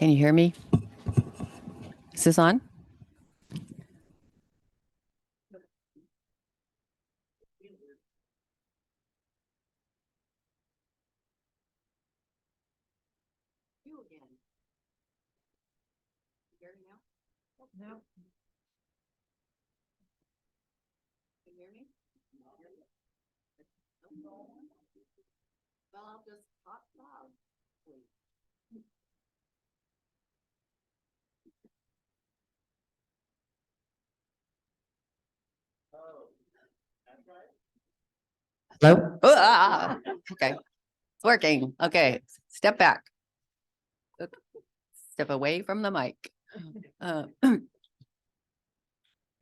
Can you hear me? Is this on? No. Can you hear me? Well, I'll just talk loud, please. Oh, that's right. Hello? Okay, it's working. Okay, step back. Step away from the mic.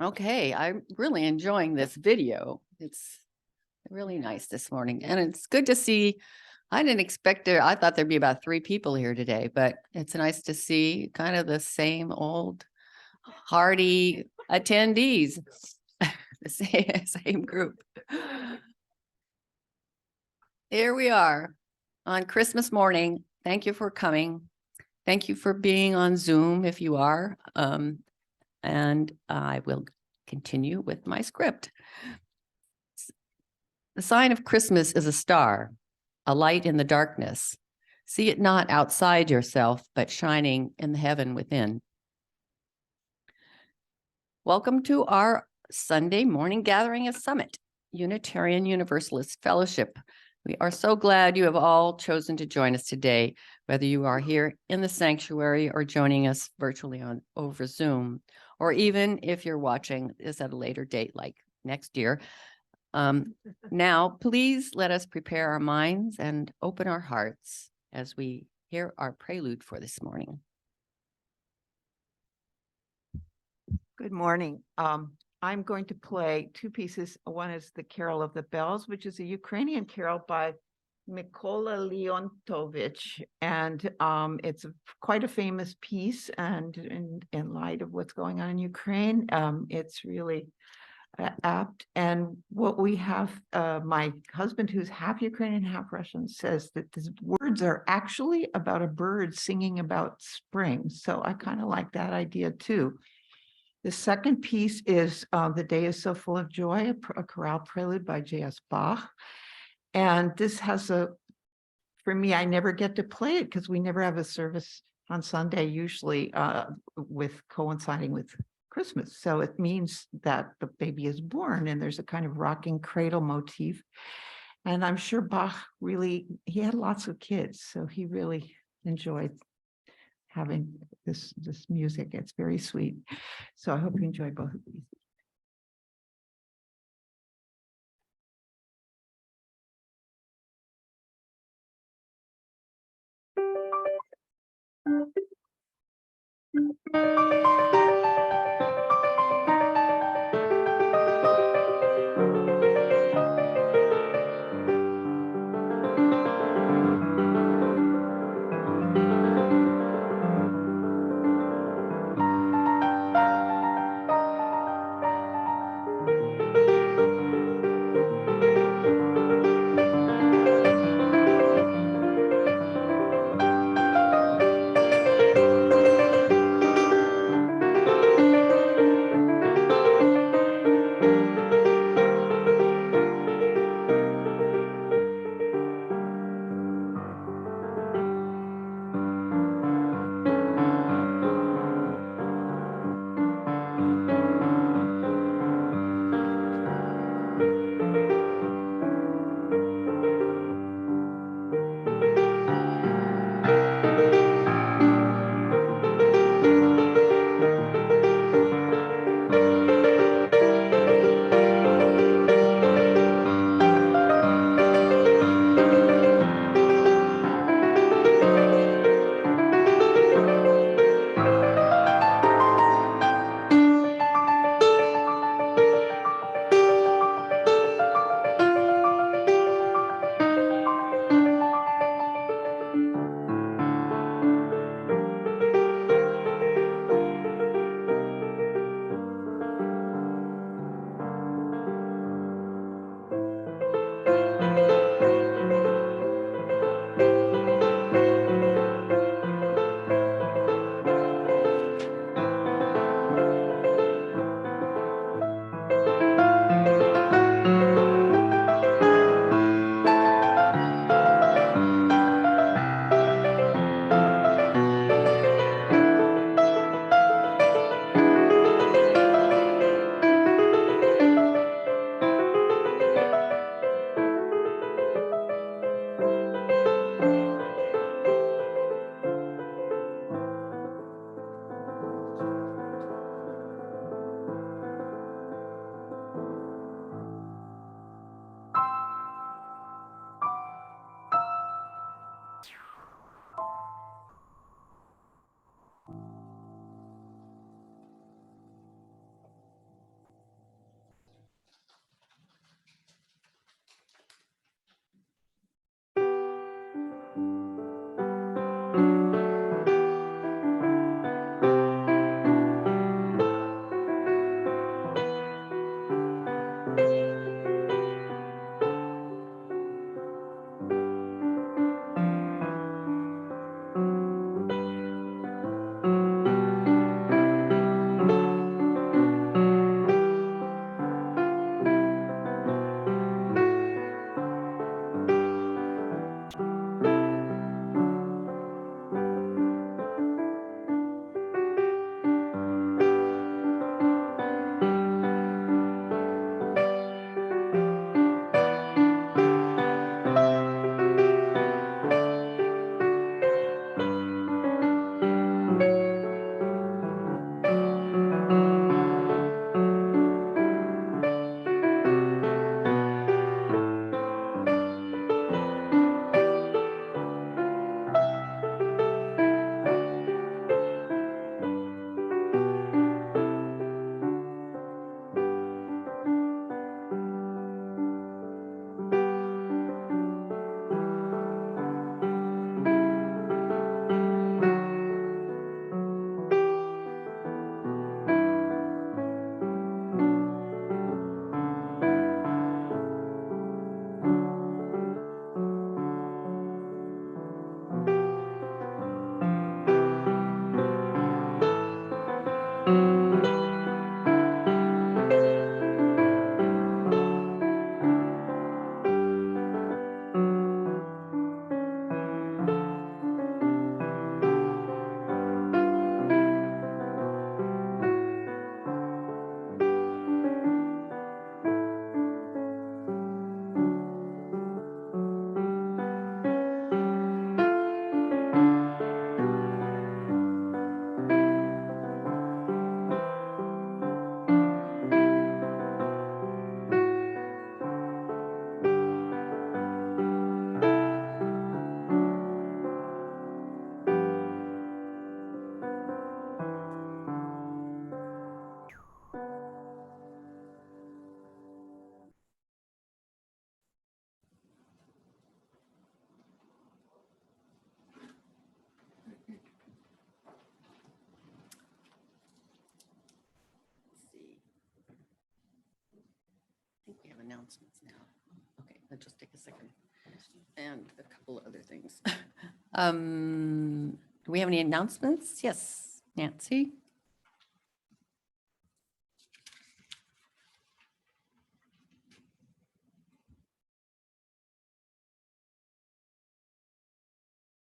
Okay, I'm really enjoying this video. It's really nice this morning, and it's good to see. I didn't expect there. I thought there'd be about 3 people here today, but it's nice to see kind of the same old hearty attendees, the same group. Here we are on Christmas morning. Thank you for coming. Thank you for being on Zoom if you are. And I will continue with my script. The sign of Christmas is a star, a light in the darkness. See it not outside yourself, but shining in the heaven within. Welcome to our Sunday morning gathering at Summit, Unitarian Universalist Fellowship. We are so glad you have all chosen to join us today, whether you are here in the sanctuary or joining us virtually over Zoom, or even if you're watching this at a later date, like next year. Now, please let us prepare our minds and open our hearts as we hear our prelude for this morning. Good morning. I'm going to play 2 pieces. One is the Carol of the Bells, which is a Ukrainian carol by Mykola Leontovich. And it's quite a famous piece. And in light of what's going on in Ukraine, it's really apt. And what we have, my husband, who's half Ukrainian, half Russian, says that the words are actually about a bird singing about spring. So I kind of like that idea too. The second piece is The Day is So Full of Joy, a chorale prelude by J.S. Bach. And this has for me, I never get to play it because we never have a service on Sunday, usually with coinciding with Christmas. So it means that the baby is born and there's a kind of rocking cradle motif. And I'm sure Bach he had lots of kids, so he really enjoyed having this music. It's very sweet. So I hope you enjoy both of these. announcements now. Okay, let's just take a second. And a couple of other things. Do we have any announcements? Yes, Nancy?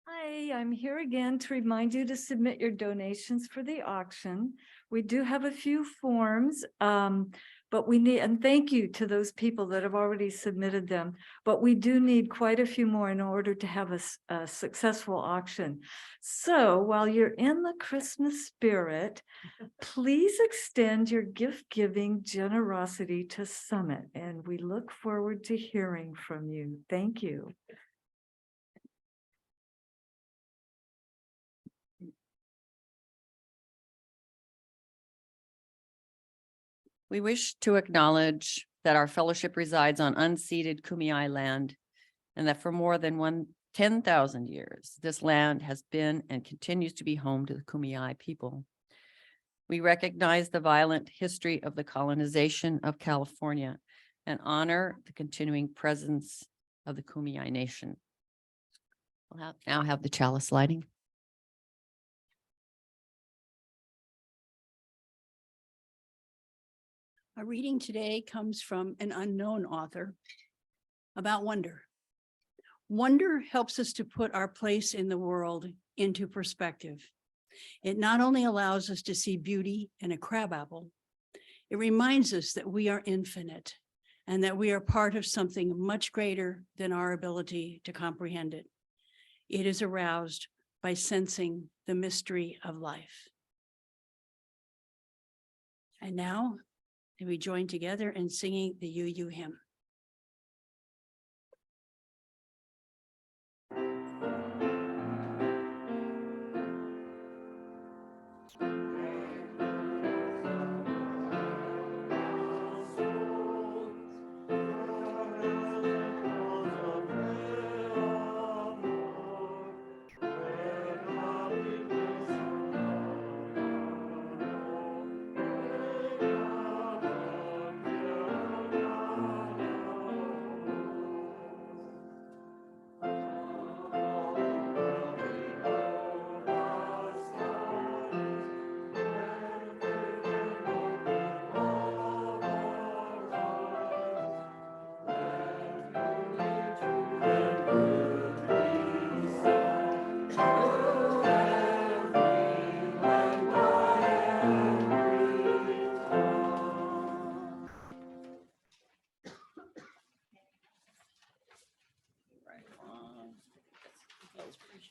Hi, I'm here again to remind you to submit your donations for the auction. We do have a few forms, but we need, and thank you to those people that have already submitted them, but we do need quite a few more in order to have a successful auction. So while you're in the Christmas spirit, please extend your gift-giving generosity to Summit, and we look forward to hearing from you. Thank you. We wish to acknowledge that our fellowship resides on unceded Kumeyaay land, and that for more than 10,000 years, this land has been and continues to be home to the Kumeyaay people. We recognize the violent history of the colonization of California and honor the continuing presence of the Kumeyaay Nation. We'll now have the chalice lighting. Our reading today comes from an unknown author about wonder. Wonder helps us to put our place in the world into perspective. It not only allows us to see beauty in a crabapple, it reminds us that we are infinite and that we are part of something much greater than our ability to comprehend it. It is aroused by sensing the mystery of life. And now, we join together in singing the UU hymn.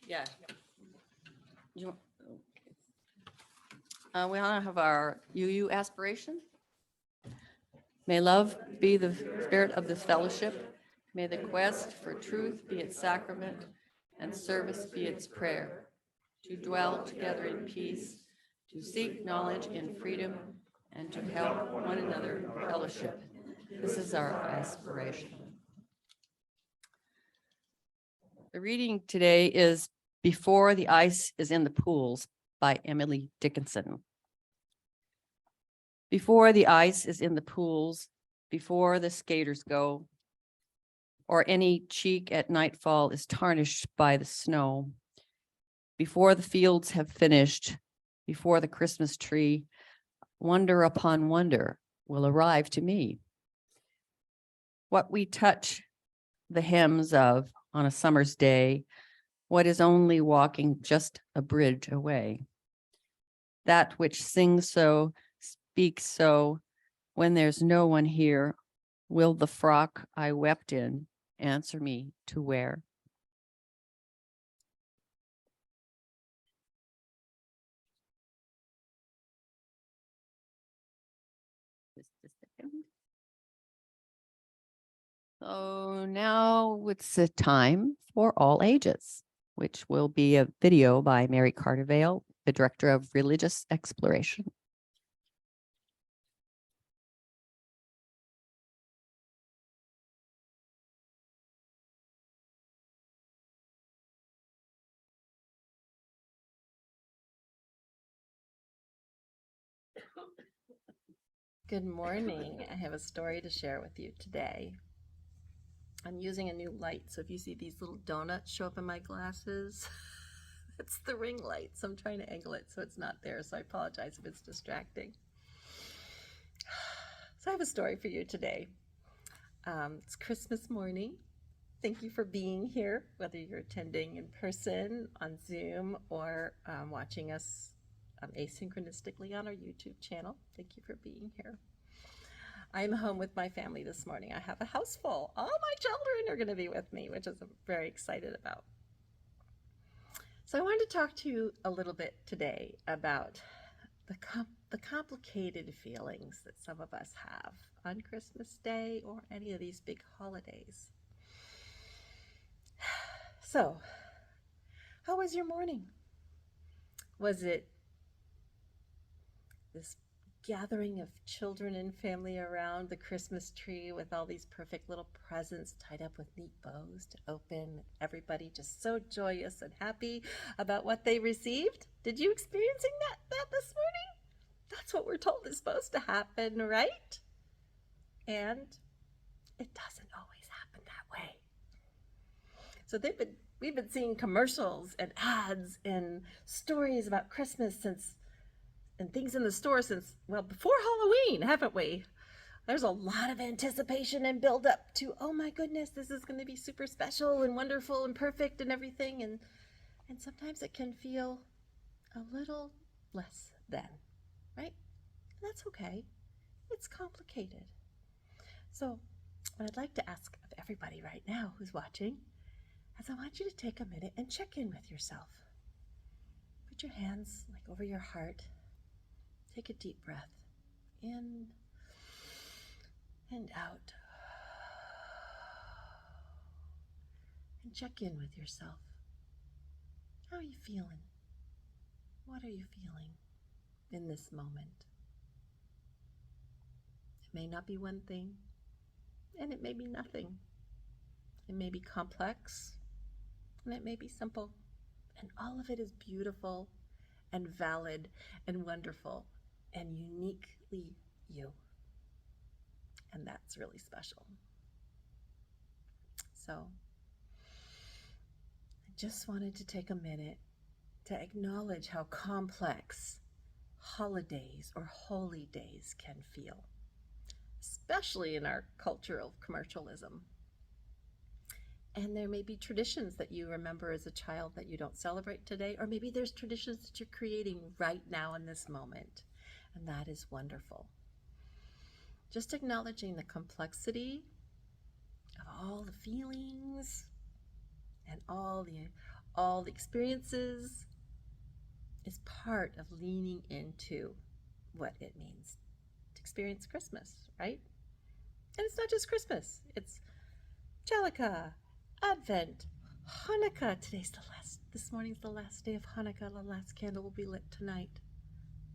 Yeah. We want to have our UU aspiration. May love be the spirit of this fellowship. May the quest for truth be its sacrament and service be its prayer. To dwell together in peace, to seek knowledge in freedom, and to help one another in fellowship. This is our aspiration. The reading today is Before the Ice is in the Pools by Emily Dickinson. Before the ice is in the pools, before the skaters go, or any cheek at nightfall is tarnished by the snow, before the fields have finished, before the Christmas tree, wonder upon wonder will arrive to me. What we touch the hems of on a summer's day, what is only walking just a bridge away. That which sings so, speaks so, when there's no one here, will the frock I wept in answer me to wear? Just a second. So now it's the time for all ages, which will be a video by Mary Cartervale, the Director of Religious Exploration. Good morning. I have a story to share with you today. I'm using a new light, so if you see these little donuts show up in my glasses, it's the ring light, so I'm trying to angle it so it's not there, so I apologize if it's distracting. So I have a story for you today. It's Christmas morning. Thank you for being here, whether you're attending in person, on Zoom, or watching us asynchronistically on our YouTube channel. Thank you for being here. I'm home with my family this morning. I have a house full. All my children are going to be with me, which is I'm very excited about. So I wanted to talk to you a little bit today about the complicated feelings that some of us have on Christmas Day or any of these big holidays. So, how was your morning? Was it this gathering of children and family around the Christmas tree with all these perfect little presents tied up with neat bows to open? Everybody just so joyous and happy about what they received. Did you experiencing that this morning? That's what we're told is supposed to happen, right? And it doesn't always happen that way. So we've been seeing commercials and ads and stories about Christmas and things in the store since, well, before Halloween, haven't we? There's a lot of anticipation and build up to, oh my goodness, this is going to be super special and wonderful and perfect and everything. And sometimes it can feel a little less than, right? That's okay. It's complicated. So what I'd like to ask of everybody right now who's watching is I want you to take a minute and check in with yourself. Put your hands like over your heart. Take a deep breath in and out. And check in with yourself. How are you feeling? What are you feeling in this moment? It may not be one thing, and it may be nothing. It may be complex, and it may be simple. And all of it is beautiful and valid and wonderful and uniquely you. And that's really special. So I just wanted to take a minute to acknowledge how complex holidays or holy days can feel, especially in our culture of commercialism. And there may be traditions that you remember as a child that you don't celebrate today, or maybe there's traditions that you're creating right now in this moment, and that is wonderful. Just acknowledging the complexity of all the feelings and all the experiences is part of leaning into what it means to experience Christmas, right? And it's not just Christmas. It's Jellica, Advent, Hanukkah. This morning's the last day of Hanukkah. The last candle will be lit tonight.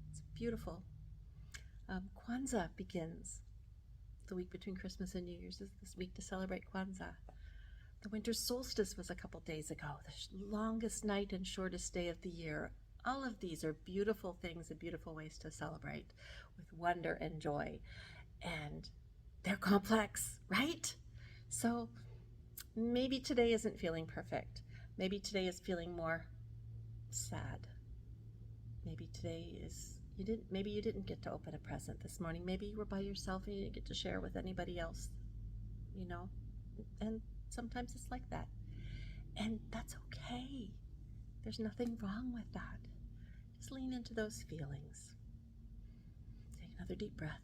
It's beautiful. Kwanzaa begins. The week between Christmas and New Year's is this week to celebrate Kwanzaa. The winter solstice was a couple days ago, the longest night and shortest day of the year. All of these are beautiful things and beautiful ways to celebrate with wonder and joy. And they're complex, right? So maybe today isn't feeling perfect. Maybe today is feeling more sad. Maybe today is maybe you didn't get to open a present this morning. Maybe you were by yourself and you didn't get to share with anybody else, and sometimes it's like that. And that's okay. There's nothing wrong with that. Just lean into those feelings. Take another deep breath.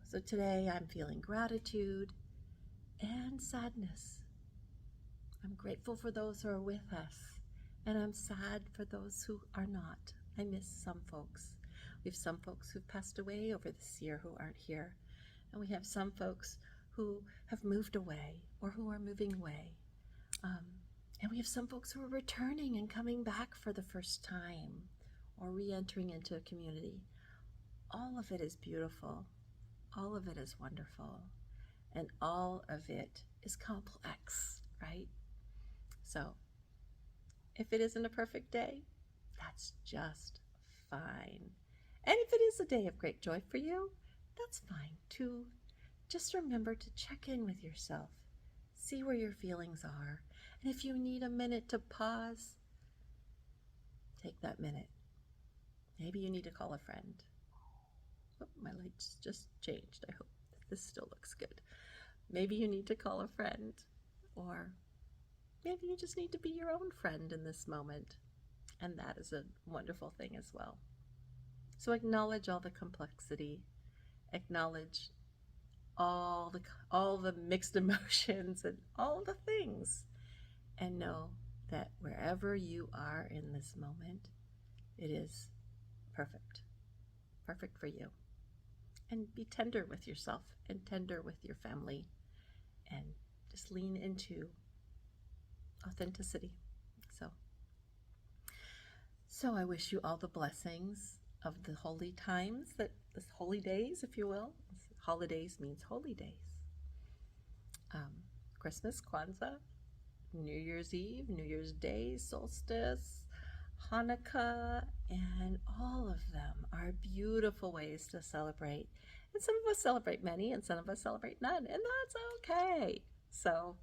So today I'm feeling gratitude and sadness. I'm grateful for those who are with us, and I'm sad for those who are not. I miss some folks. We have some folks who've passed away over this year who aren't here, and we have some folks who have moved away or who are moving away. And we have some folks who are returning and coming back for the first time or re-entering into a community. All of it is beautiful. All of it is wonderful. And all of it is complex, right? So if it isn't a perfect day, that's just fine. And if it is a day of great joy for you, that's fine too. Just remember to check in with yourself, see where your feelings are, and if you need a minute to pause, take that minute. Maybe you need to call a friend. Oh, my lights just changed. I hope this still looks good. Maybe you need to call a friend, or maybe you just need to be your own friend in this moment. And that is a wonderful thing as well. So acknowledge all the complexity, acknowledge all the mixed emotions and all the things, and know that wherever you are in this moment, it is perfect for you. And be tender with yourself and tender with your family, and just lean into authenticity. So I wish you all the blessings of the holy times, that this holy days, if you will. Holidays means holy days. Christmas, Kwanzaa, New Year's Eve, New Year's Day, solstice, Hanukkah, and all of them are beautiful ways to celebrate. And some of us celebrate many, and some of us celebrate none, and that's okay. So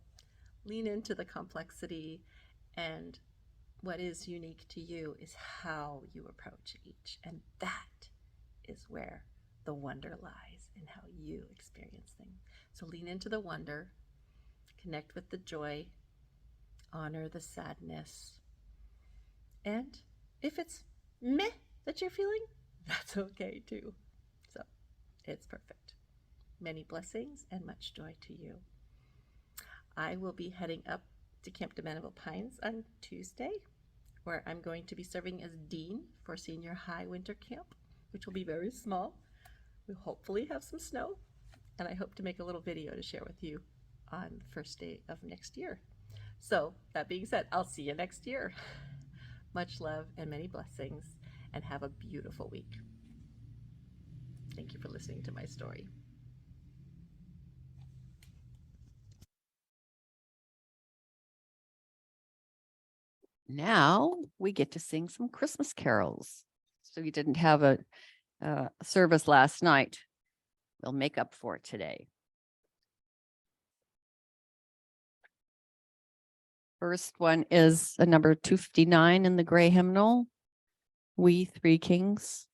lean into the complexity, and what is unique to you is how you approach each. And that is where the wonder lies, in how you experience things. So lean into the wonder, connect with the joy, honor the sadness. And if it's meh that you're feeling, that's okay too. So it's perfect. Many blessings and much joy to you. I will be heading up to Camp de Mandeville Pines on Tuesday, where I'm going to be serving as dean for senior high winter camp, which will be very small. We'll hopefully have some snow, and I hope to make a little video to share with you on the first day of next year. So that being said, I'll see you next year. Much love and many blessings, and have a beautiful week. Thank you for listening to my story. Now we get to sing some Christmas carols. So you didn't have a service last night. We'll make up for it today. First one is a number 259 in the gray hymnal, We Three Kings.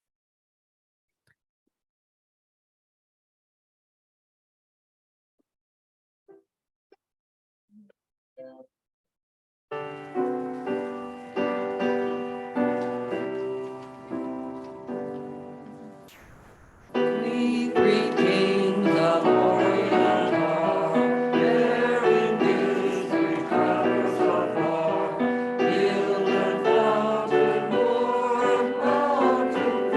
We three kings of Orient are, bearing gifts we traverse afar, hill and fountain, moor and mountain,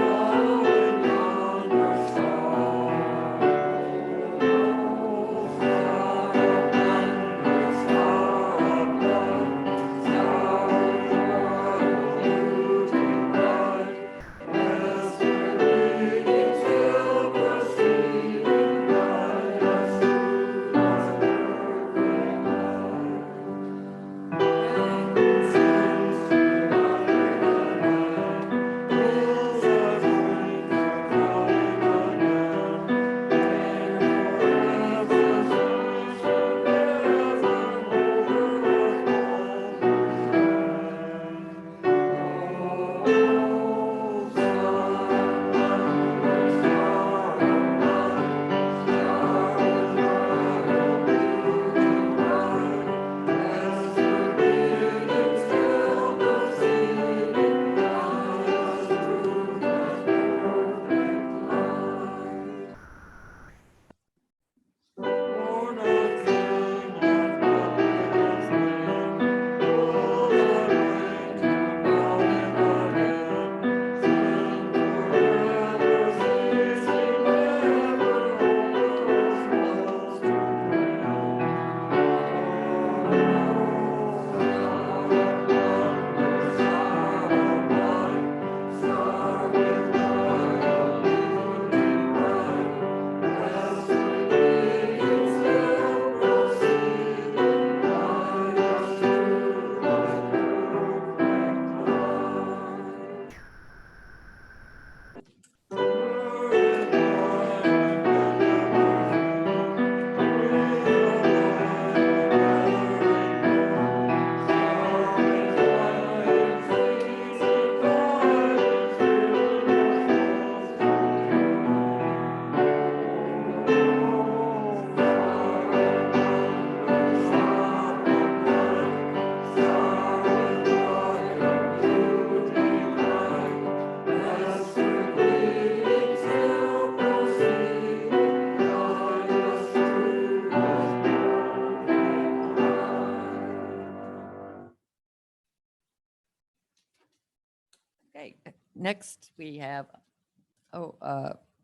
Okay, next we have,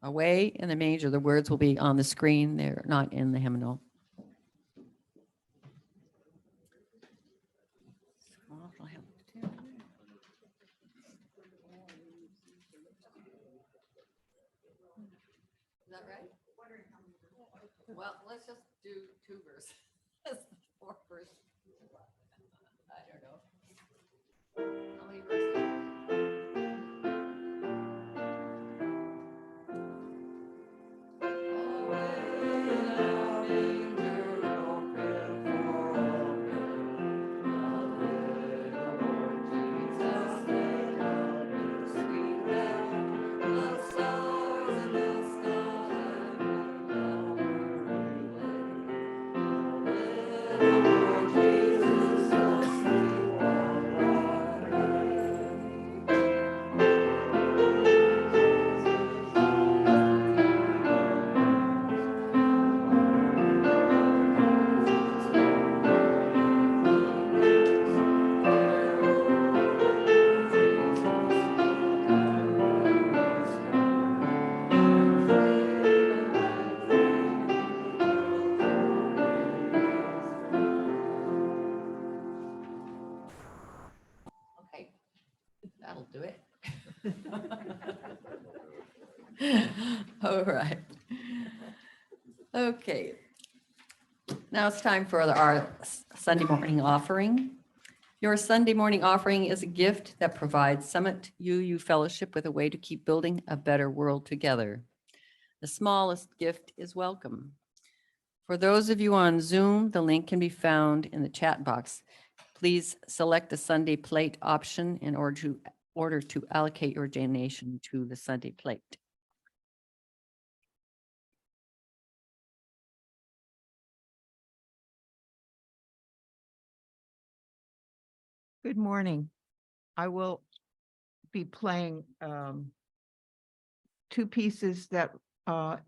away in the manger. The words will be on the screen. They're not in the hymnal. Is that right? Well, let's just do 2 verses. 4 verses. I don't know. How many verses? Okay, that'll do it. All right. Okay. Now it's time for our Sunday morning offering. Your Sunday morning offering is a gift that provides Summit UU Fellowship with a way to keep building a better world together. The smallest gift is welcome. For those of you on Zoom, the link can be found in the chat box. Please select the Sunday plate option in order to allocate your donation to the Sunday plate. Good morning. I will be playing 2 pieces that kind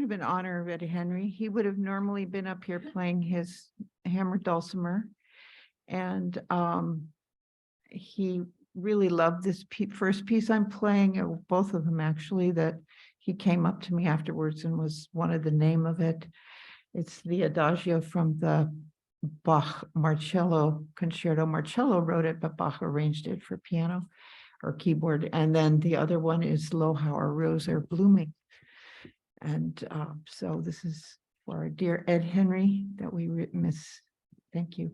of in honor of Ed Henry. He would have normally been up here playing his hammered dulcimer. And he really loved this first piece I'm playing, both of them actually, that he came up to me afterwards and wanted the name of it. It's the Adagio from the Bach Marcello Concerto. Marcello wrote it, but Bach arranged it for piano or keyboard. And then the other one is Lo How Our Rose Are Blooming. And so this is for our dear Ed Henry that we miss. Thank you.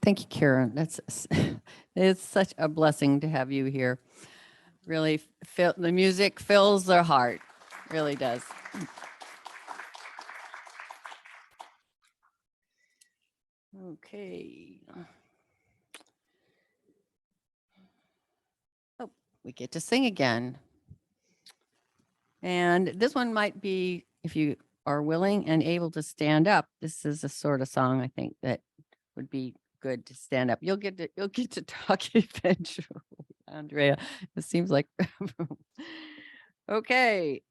Thank you, Karen. It's such a blessing to have you here. Really, the music fills their heart. Really does. Okay. Oh, we get to sing again. And this one might be, if you are willing and able to stand up, this is a sort of song I think that would be good to stand up. You'll get to talk eventually, Andrea. It seems like okay.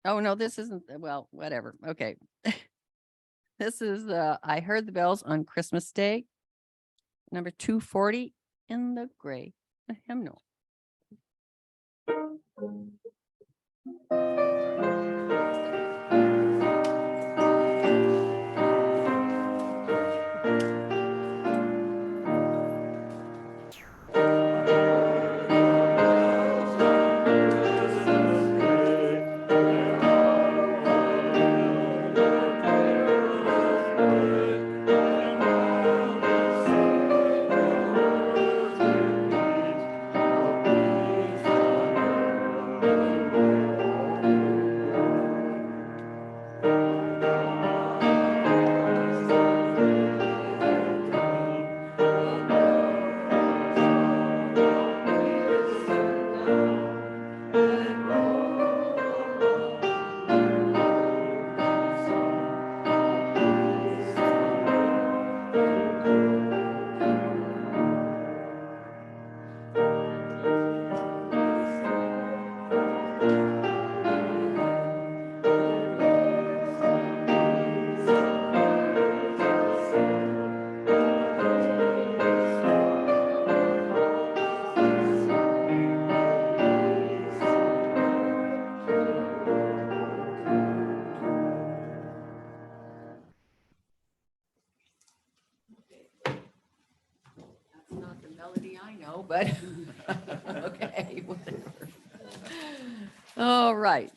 Oh no, this isn't, well, whatever. Okay. This is I Heard the Bells on Christmas Day, number 240 in the gray hymnal. Not the melody I know, but okay, whatever. All right.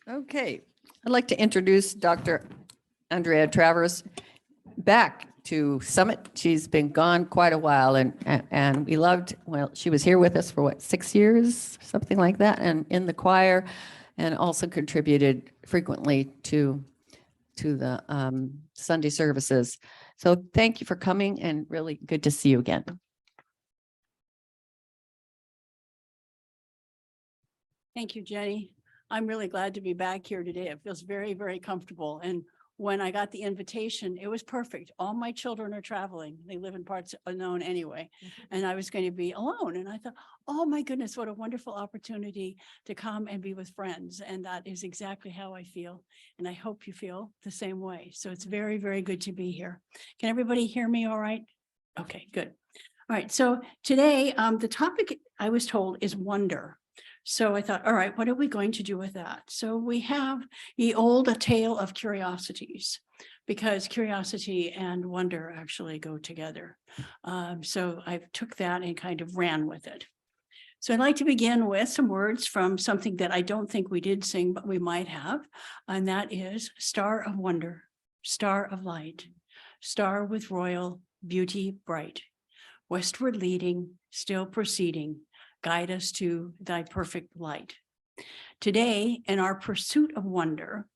Okay, I'd like to introduce Dr. Andrea Travers back to Summit. She's been gone quite a while, and we loved, well, she was here with us for what, 6 years, something like that, and in the choir, and also contributed frequently to the Sunday services. So thank you for coming, and really good to see you again. Thank you, Jenny. I'm really glad to be back here today. It feels very, very comfortable. And when I got the invitation, it was perfect. All my children are traveling. They live in parts unknown anyway. And I was going to be alone. And I thought, oh my goodness, what a wonderful opportunity to come and be with friends. And that is exactly how I feel. And I hope you feel the same way. So it's very, very good to be here. Can everybody hear me all right? Okay, good. All right. So today, the topic I was told is wonder. So I thought, all right, what are we going to do with that? So we have the old tale of curiosities, because curiosity and wonder actually go together. So I took that and kind of ran with it. So I'd like to begin with some words from something that I don't think we did sing, but we might have, and that is Star of Wonder, Star of Light, Star with royal beauty bright, westward leading, still proceeding, guide us to thy perfect light. Today, in our pursuit of wonder,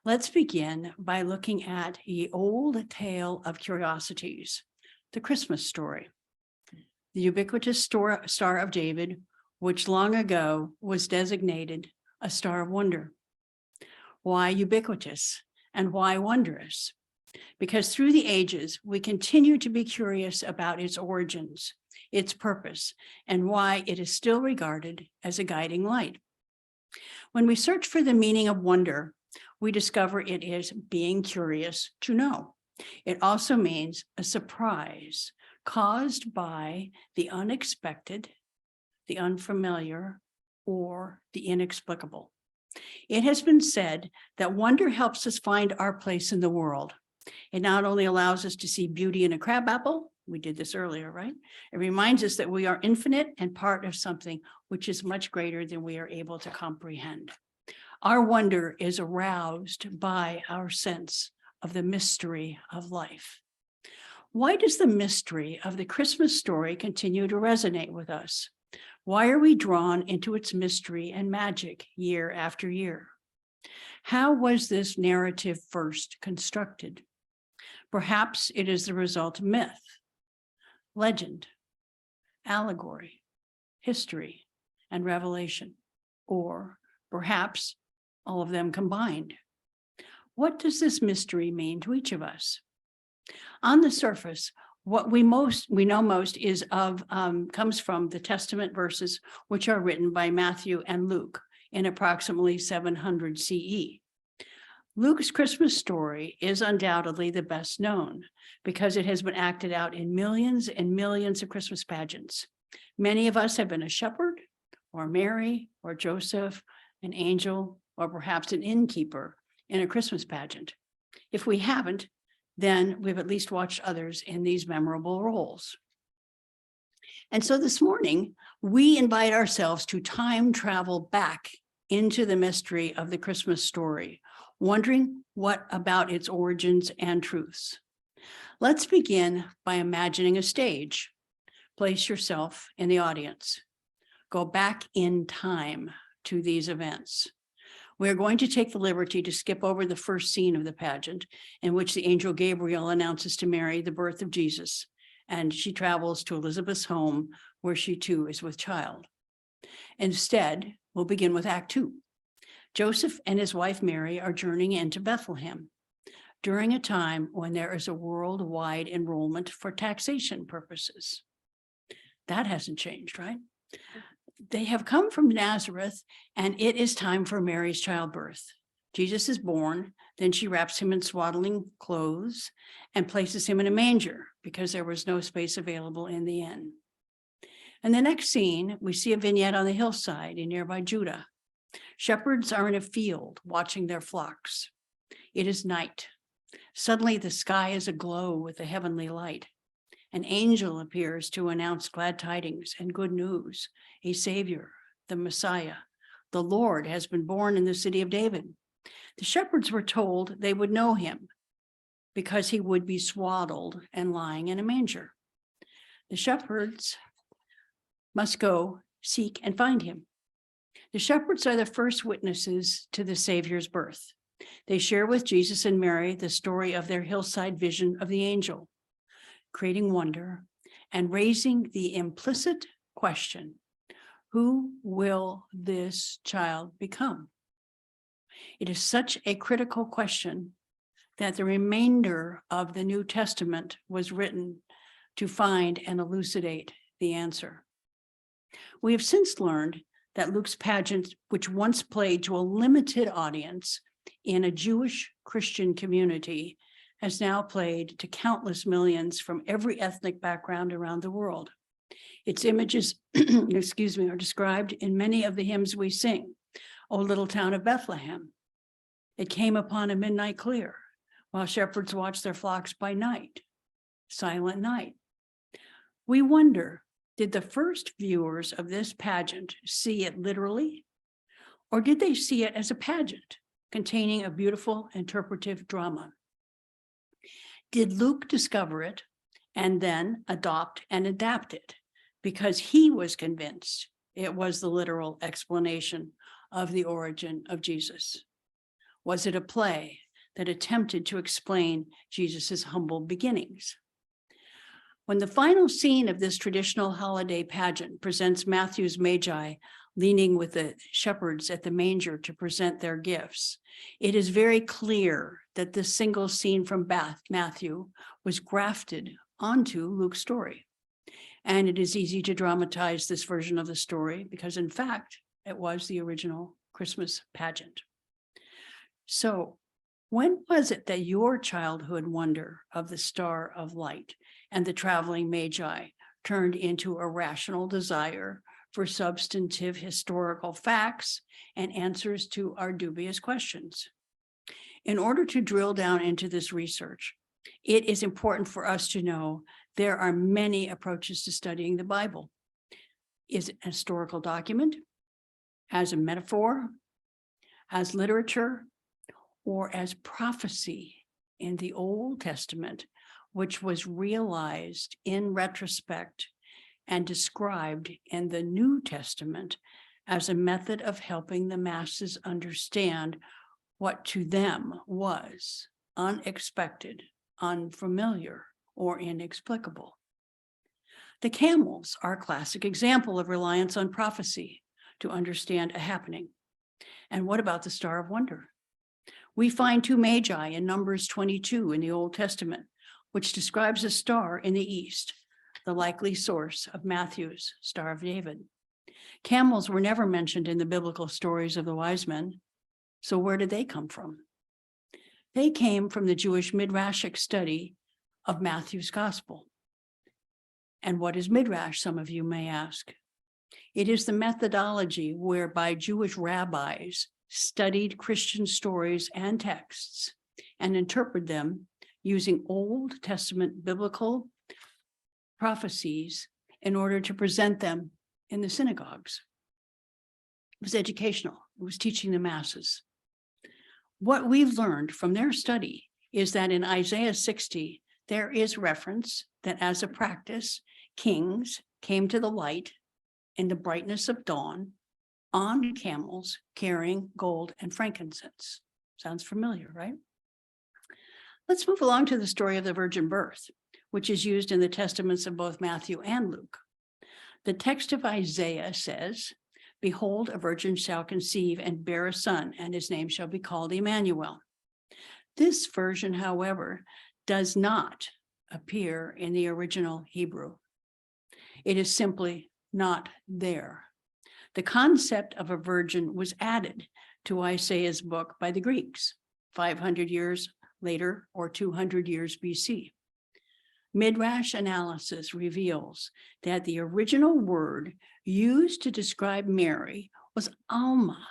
let's begin by looking at the old tale of curiosities, the Christmas story, the ubiquitous Star of David, which long ago was designated a star of wonder. Why ubiquitous and why wondrous? Because through the ages, we continue to be curious about its origins, its purpose, and why it is still regarded as a guiding light. When we search for the meaning of wonder, we discover it is being curious to know. It also means a surprise caused by the unexpected, the unfamiliar, or the inexplicable. It has been said that wonder helps us find our place in the world. It not only allows us to see beauty in a crabapple, we did this earlier, right? It reminds us that we are infinite and part of something which is much greater than we are able to comprehend. Our wonder is aroused by our sense of the mystery of life. Why does the mystery of the Christmas story continue to resonate with us? Why are we drawn into its mystery and magic year after year? How was this narrative first constructed? Perhaps it is the result of myth, legend, allegory, history, and revelation, or perhaps all of them combined. What does this mystery mean to each of us? On the surface, what we know most is comes from the Testament verses, which are written by Matthew and Luke in approximately 700 CE. Luke's Christmas story is undoubtedly the best known because it has been acted out in millions and millions of Christmas pageants. Many of us have been a shepherd, or Mary, or Joseph, an angel, or perhaps an innkeeper in a Christmas pageant. If we haven't, then we've at least watched others in these memorable roles. And so this morning, we invite ourselves to time travel back into the mystery of the Christmas story, wondering what about its origins and truths. Let's begin by imagining a stage. Place yourself in the audience. Go back in time to these events. We're going to take the liberty to skip over the first scene of the pageant in which the angel Gabriel announces to Mary the birth of Jesus, and she travels to Elizabeth's home where she too is with child. Instead, we'll begin with Act 2. Joseph and his wife Mary are journeying into Bethlehem during a time when there is a worldwide enrollment for taxation purposes. That hasn't changed, right? They have come from Nazareth, and it is time for Mary's childbirth. Jesus is born, then she wraps him in swaddling clothes and places him in a manger because there was no space available in the inn. In the next scene, we see a vignette on the hillside in nearby Judah. Shepherds are in a field watching their flocks. It is night. Suddenly, the sky is aglow with a heavenly light. An angel appears to announce glad tidings and good news. A Savior, the Messiah, the Lord, has been born in the city of David. The shepherds were told they would know him because he would be swaddled and lying in a manger. The shepherds must go seek and find him. The shepherds are the first witnesses to the Savior's birth. They share with Jesus and Mary the story of their hillside vision of the angel, creating wonder and raising the implicit question, who will this child become? It is such a critical question that the remainder of the New Testament was written to find and elucidate the answer. We have since learned that Luke's pageant, which once played to a limited audience in a Jewish Christian community, has now played to countless millions from every ethnic background around the world. Its images, are described in many of the hymns we sing. O little town of Bethlehem, it came upon a midnight clear, while shepherds watched their flocks by night. Silent night. We wonder, did the first viewers of this pageant see it literally, or did they see it as a pageant containing a beautiful interpretive drama? Did Luke discover it and then adopt and adapt it because he was convinced it was the literal explanation of the origin of Jesus? Was it a play that attempted to explain Jesus's humble beginnings? When the final scene of this traditional holiday pageant presents Matthew's Magi leaning with the shepherds at the manger to present their gifts, it is very clear that this single scene from Matthew was grafted onto Luke's story. And it is easy to dramatize this version of the story because, in fact, it was the original Christmas pageant. So, when was it that your childhood wonder of the star of light and the traveling Magi turned into a rational desire for substantive historical facts and answers to our dubious questions? In order to drill down into this research, it is important for us to know there are many approaches to studying the Bible. Is it a historical document, as a metaphor, as literature, or as prophecy in the Old Testament, which was realized in retrospect and described in the New Testament as a method of helping the masses understand what to them was unexpected, unfamiliar, or inexplicable. The camels are a classic example of reliance on prophecy to understand a happening. And what about the Star of Wonder? We find two magi in Numbers 22 in the Old Testament, which describes a star in the east, the likely source of Matthew's Star of David. Camels were never mentioned in the biblical stories of the wise men. So where did they come from? They came from the Jewish Midrashic study of Matthew's gospel. And what is Midrash, some of you may ask? It is the methodology whereby Jewish rabbis studied Christian stories and texts and interpreted them using Old Testament biblical prophecies in order to present them in the synagogues. It was educational. It was teaching the masses. What we've learned from their study is that in Isaiah 60, there is reference that as a practice, kings came to the light in the brightness of dawn on camels carrying gold and frankincense. Sounds familiar, right? Let's move along to the story of the virgin birth, which is used in the testaments of both Matthew and Luke. The text of Isaiah says, "Behold, a virgin shall conceive and bear a son, and his name shall be called Emmanuel." This version, however, does not appear in the original Hebrew. It is simply not there. The concept of a virgin was added to Isaiah's book by the Greeks 500 years later or 200 years BC. Midrash analysis reveals that the original word used to describe Mary was Alma,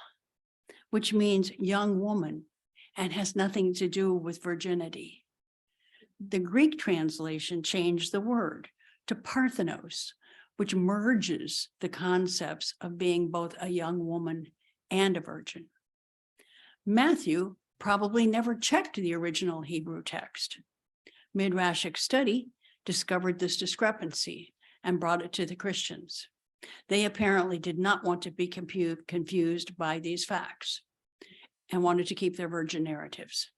which means young woman and has nothing to do with virginity. The Greek translation changed the word to Parthenos, which merges the concepts of being both a young woman and a virgin. Matthew probably never checked the original Hebrew text. Midrashic study discovered this discrepancy and brought it to the Christians. They apparently did not want to be confused by these facts and wanted to keep their virgin narratives.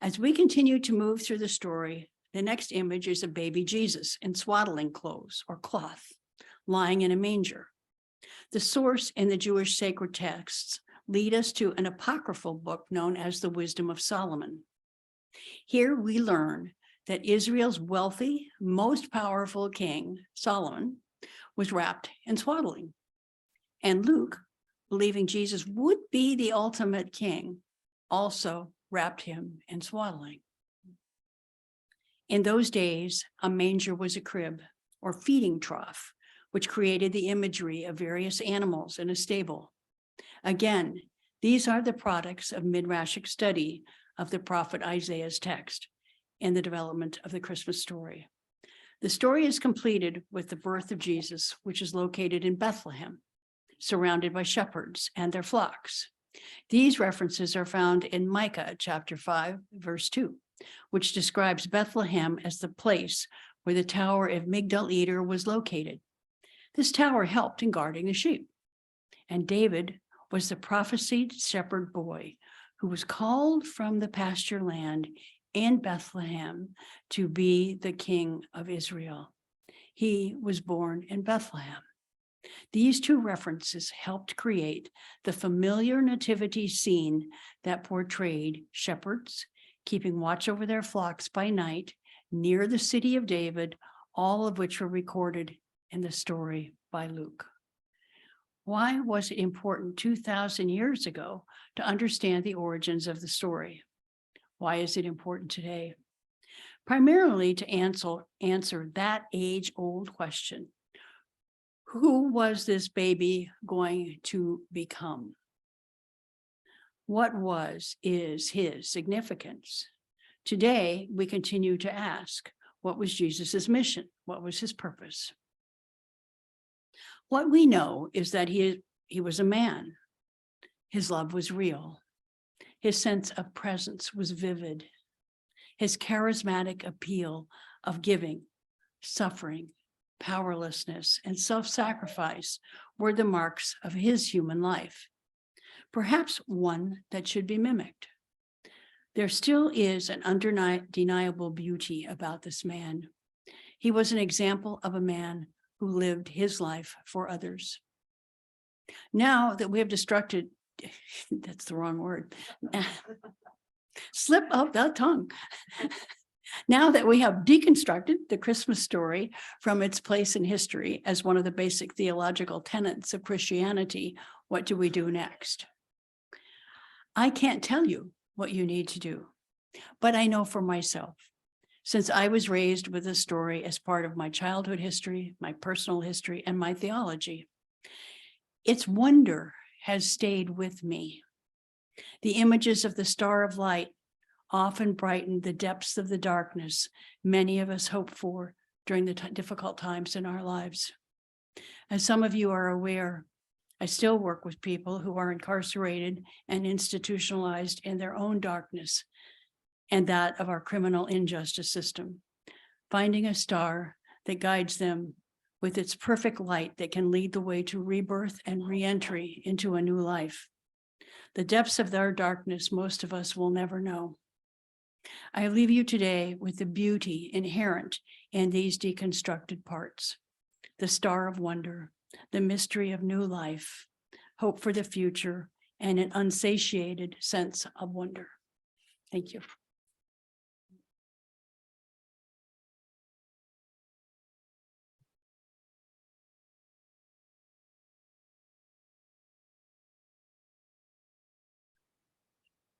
As we continue to move through the story, the next image is a baby Jesus in swaddling clothes or cloth, lying in a manger. The source in the Jewish sacred texts lead us to an apocryphal book known as the Wisdom of Solomon. Here we learn that Israel's wealthy, most powerful king, Solomon, was wrapped in swaddling. And Luke, believing Jesus would be the ultimate king, also wrapped him in swaddling. In those days, a manger was a crib or feeding trough, which created the imagery of various animals in a stable. Again, these are the products of Midrashic study of the prophet Isaiah's text in the development of the Christmas story. The story is completed with the birth of Jesus, which is located in Bethlehem, surrounded by shepherds and their flocks. These references are found in Micah chapter 5, verse 2, which describes Bethlehem as the place where the Tower of Migdal-Eder was located. This tower helped in guarding the sheep. And David was the prophesied shepherd boy who was called from the pasture land in Bethlehem to be the king of Israel. He was born in Bethlehem. These two references helped create the familiar nativity scene that portrayed shepherds keeping watch over their flocks by night near the city of David, all of which were recorded in the story by Luke. Why was it important 2,000 years ago to understand the origins of the story? Why is it important today? Primarily to answer that age-old question. Who was this baby going to become? What is his significance? Today, we continue to ask, what was Jesus's mission? What was his purpose? What we know is that he was a man. His love was real. His sense of presence was vivid. His charismatic appeal of giving, suffering, powerlessness, and self-sacrifice were the marks of his human life, perhaps one that should be mimicked. There still is an undeniable beauty about this man. He was an example of a man who lived his life for others. Now that we have destructed, that's the wrong word, slip of the tongue. Now that we have deconstructed the Christmas story from its place in history as one of the basic theological tenets of Christianity, what do we do next? I can't tell you what you need to do, but I know for myself, since I was raised with a story as part of my childhood history, my personal history, and my theology, its wonder has stayed with me. The images of the star of light often brighten the depths of the darkness many of us hope for during the difficult times in our lives. As some of you are aware, I still work with people who are incarcerated and institutionalized in their own darkness and that of our criminal injustice system, finding a star that guides them with its perfect light that can lead the way to rebirth and reentry into a new life. The depths of their darkness most of us will never know. I leave you today with the beauty inherent in these deconstructed parts, the star of wonder, the mystery of new life, hope for the future, and an unsatiated sense of wonder. Thank you.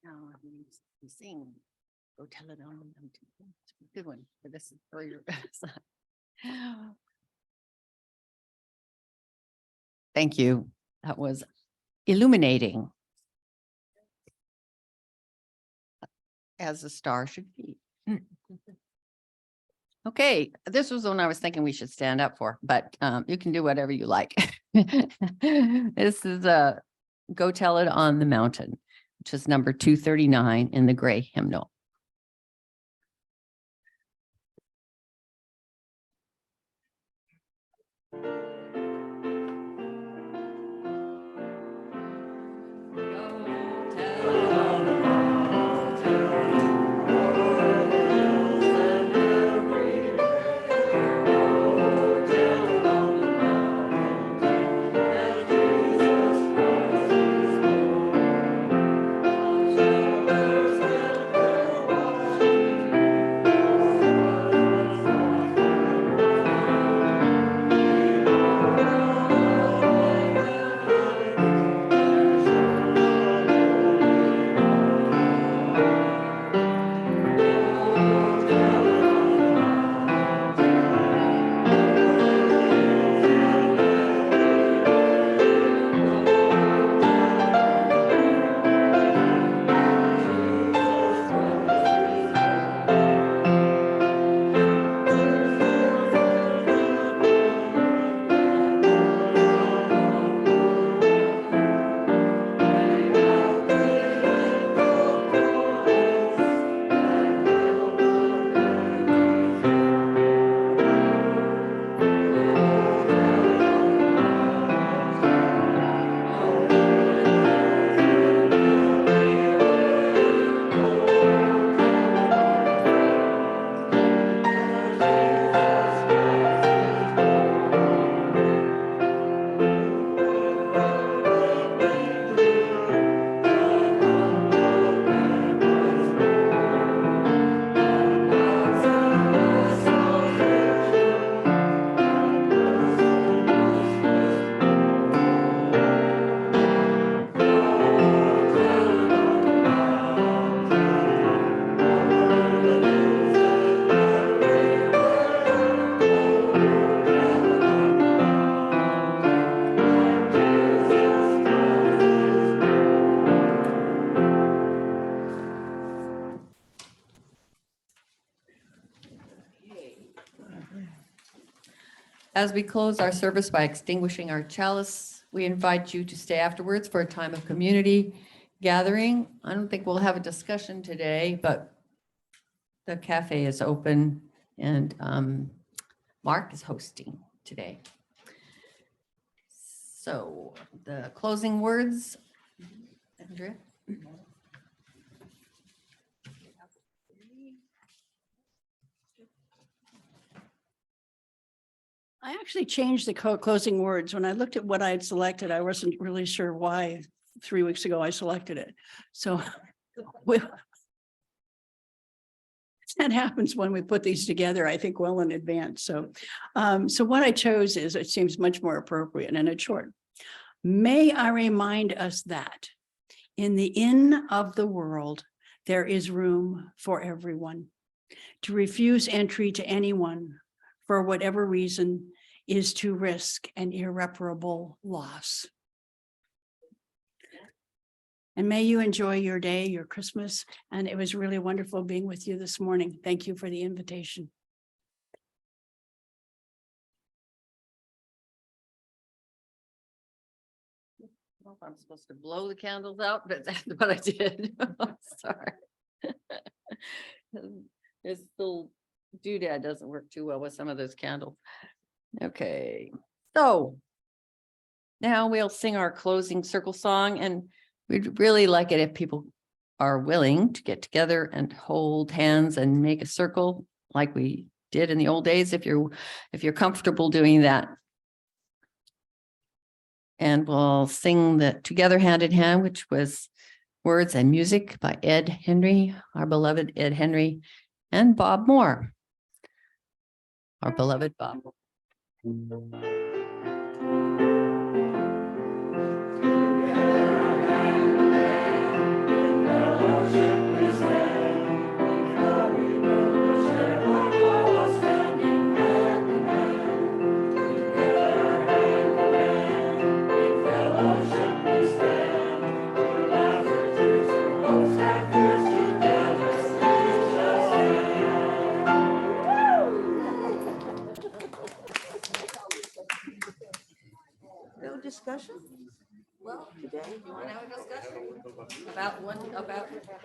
Now, we sing, go tell it on them. Good one for this, for your. Thank you. That was illuminating. As a star should be. Okay, this was the one I was thinking we should stand up for, but you can do whatever you like. This is Go Tell It on the Mountain, which is number 239 in the gray hymnal. As we close our service by extinguishing our chalice, we invite you to stay afterwards for a time of community gathering. I don't think we'll have a discussion today, but the cafe is open and Mark is hosting today. So the closing words, Andrea? I actually changed the closing words. When I looked at what I had selected, I wasn't really sure why 3 weeks ago I selected it. So that happens when we put these together, I think, well in advance. So what I chose is, it seems much more appropriate and it's short. May I remind us that in the inn of the world, there is room for everyone. To refuse entry to anyone for whatever reason is to risk an irreparable loss. And may you enjoy your day, your Christmas. And it was really wonderful being with you this morning. Thank you for the invitation. I don't know if I'm supposed to blow the candles out, but that's what I did. Sorry. This little doodad doesn't work too well with some of those candles. Okay, so now we'll sing our closing circle song, and we'd really like it if people are willing to get together and hold hands and make a circle like we did in the old days, if you're comfortable doing that. And we'll sing the Together Hand in Hand, which was words and music by Ed Henry, our beloved Ed Henry, and Bob Moore, our beloved Bob. No discussion? Well, today, you want to have a discussion about